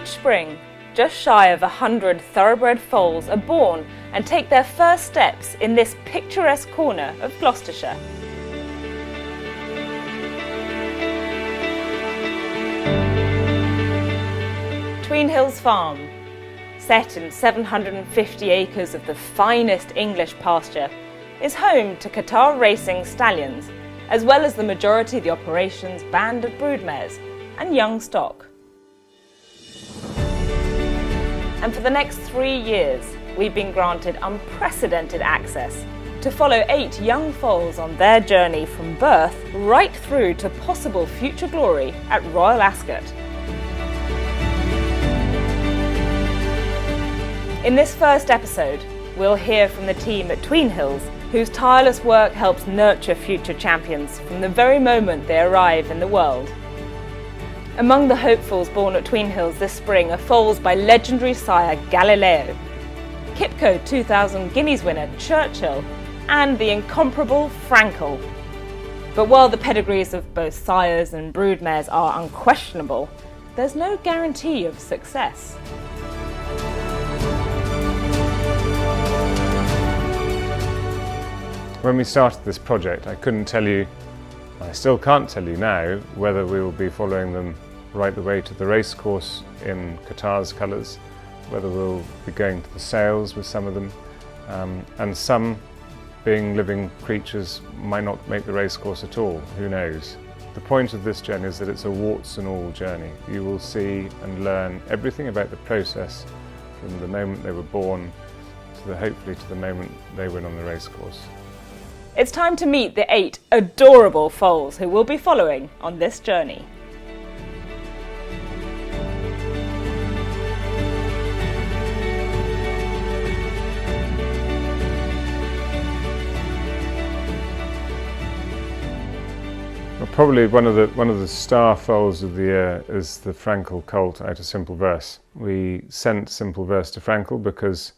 Each spring, just shy of 100 thoroughbred foals are born and take their first steps in this picturesque corner of Gloucestershire. Tweenhills Farm, set in 750 acres of the finest English pasture, is home to Qatar racing stallions, as well as the majority of the operation's band of broodmares and young stock. And for the next 3 years, we've been granted unprecedented access to follow 8 young foals on their journey from birth right through to possible future glory at Royal Ascot. In this first episode, we'll hear from the team at Tweenhills, whose tireless work helps nurture future champions from the very moment they arrive in the world. Among the hopefuls born at Tweenhills this spring are foals by legendary sire Galileo, Qipco 2000 Guineas winner Churchill, and the incomparable Frankel. But while the pedigrees of both sires and broodmares are unquestionable, there's no guarantee of success. When we started this project, I couldn't tell you, I still can't tell you now, whether we will be following them right the way to the racecourse in Qatar's colours, whether we'll be going to the sales with some of them, and some, being living creatures, might not make the racecourse at all, who knows. The point of this journey is that it's a warts and all journey. You will see and learn everything about the process from the moment they were born to hopefully to the moment they win on the racecourse. It's time to meet the 8 adorable foals who we'll be following on this journey. Well, probably one of the star foals of the year is the Frankel colt out of Simple Verse. We sent Simple Verse to Frankel because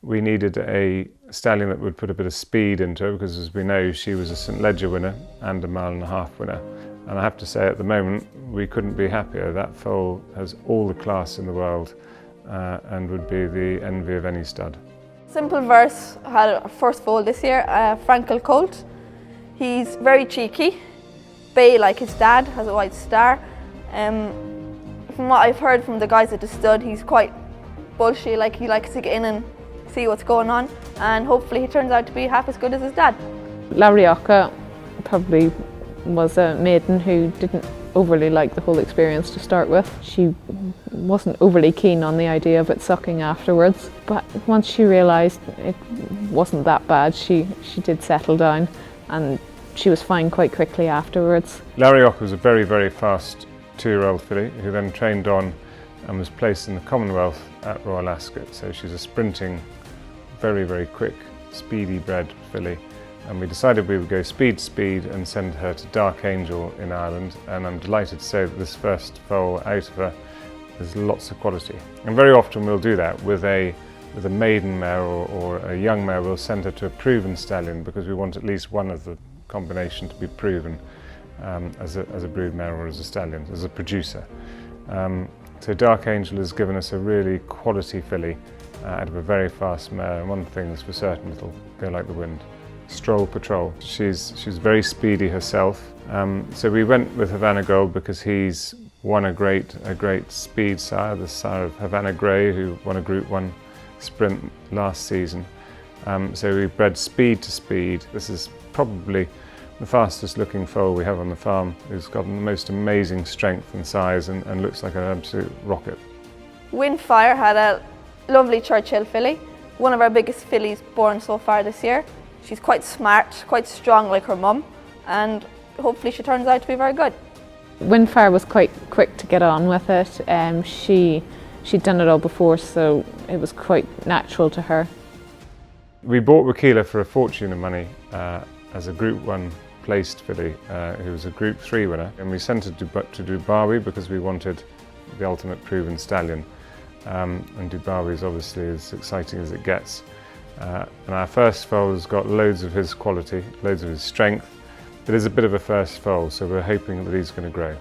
we needed a stallion that would put a bit of speed into her, because as we know she was a St Leger winner and a 1.5 mile winner, and I have to say at the moment we couldn't be happier. That foal has all the class in the world and would be the envy of any stud. Simple Verse had a first foal this year, a Frankel colt. He's very cheeky, bay like his dad, has a white star. From what I've heard from the guys at the stud, he's quite bullshy, like he likes to get in and see what's going on, and hopefully he turns out to be half as good as his dad. Royal probably was a maiden who didn't overly like the whole experience to start with. She wasn't overly keen on the idea of it sucking afterwards, but once she realised it wasn't that bad, she did settle down, and she was fine quite quickly afterwards. Royal was a very, very fast 2-year-old filly who then trained on and was placed in the Commonwealth at Royal Ascot. So she's a sprinting, very, very quick, speedy bred filly. And we decided we would go speed to speed and send her to Dark Angel in Ireland. And I'm delighted to say that this first foal out of her has lots of quality. And very often we'll do that with a maiden mare or a young mare. We'll send her to a proven stallion because we want at least one of the combination to be proven as a broodmare or as a stallion, as a producer. So Dark Angel has given us a really quality filly out of a very fast mare, and one thing is for certain, it'll go like the wind. Stroll Patrol. She's very speedy herself. So we went with Havana Gold because he's won a great speed sire, the sire of Havana Grey, who won a Group 1 sprint last season. So we bred speed to speed. This is probably the fastest looking foal we have on the farm, who's got the most amazing strength and size and looks like an absolute rocket. Windfire had a lovely Churchill filly, one of our biggest fillies born so far this year. She's quite smart, quite strong like her mum, and hopefully she turns out to be very good. Windfire was quite quick to get on with it. She'd done it all before, so it was quite natural to her. We bought Wekeela for a fortune of money as a Group 1 placed filly who was a Group 3 winner, and we sent her to Dubawi because we wanted the ultimate proven stallion, and Dubawi is obviously as exciting as it gets. And our first foal has got loads of his quality, loads of his strength. It is a bit of a first foal, so we're hoping that he's going to grow.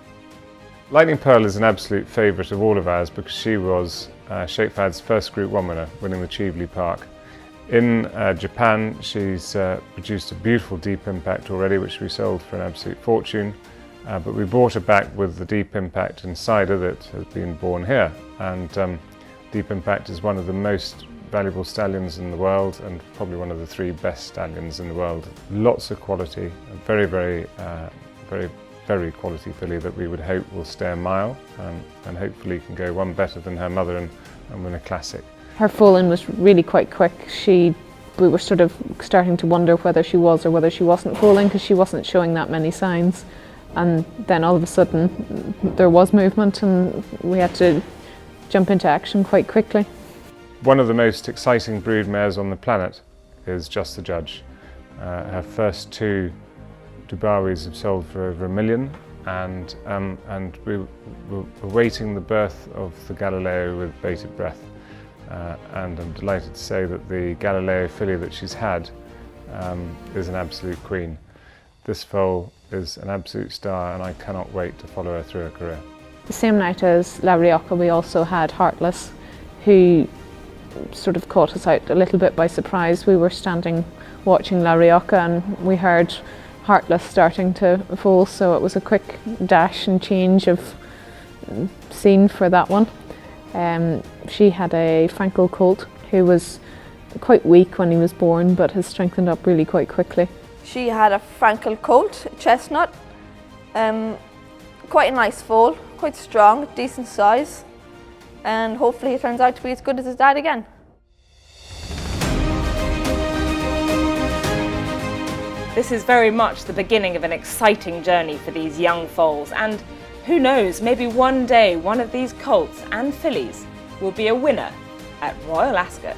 Lightning Pearl is an absolute favourite of all of ours because she was Shapefad's first Group 1 winner, winning the Chieveley Park. In Japan, she's produced a beautiful deep impact already, which we sold for an absolute fortune. But we brought her back with the deep impact insider that has been born here. And deep impact is one of the most valuable stallions in the world and probably one of the 3 best stallions in the world. Lots of quality, a very quality filly that we would hope will stay a mile and hopefully can go one better than her mother and win a classic. Her foal-in was really quite quick. We were sort of starting to wonder whether she was or whether she wasn't foaling because she wasn't showing that many signs. And then all of a sudden there was movement and we had to jump into action quite quickly. One of the most exciting brood mares on the planet is Just the Judge. Her first 2 Dubawis have sold for over $1 million, and we're awaiting the birth of the Galileo with bated breath. And I'm delighted to say that the Galileo filly that she's had is an absolute queen. This foal is an absolute star and I cannot wait to follow her through her career. The same night as La Rioja, we also had Heartless, who sort of caught us out a little bit by surprise. We were standing watching La Rioja and we heard Heartless starting to foal, so it was a quick dash and change of scene for that one. She had a Frankel colt who was quite weak when he was born but has strengthened up really quite quickly. She had a Frankel colt, chestnut, quite a nice foal, quite strong, decent size, and hopefully he turns out to be as good as his dad again. This is very much the beginning of an exciting journey for these young foals, and who knows, maybe one day one of these colts and fillies will be a winner at Royal Ascot.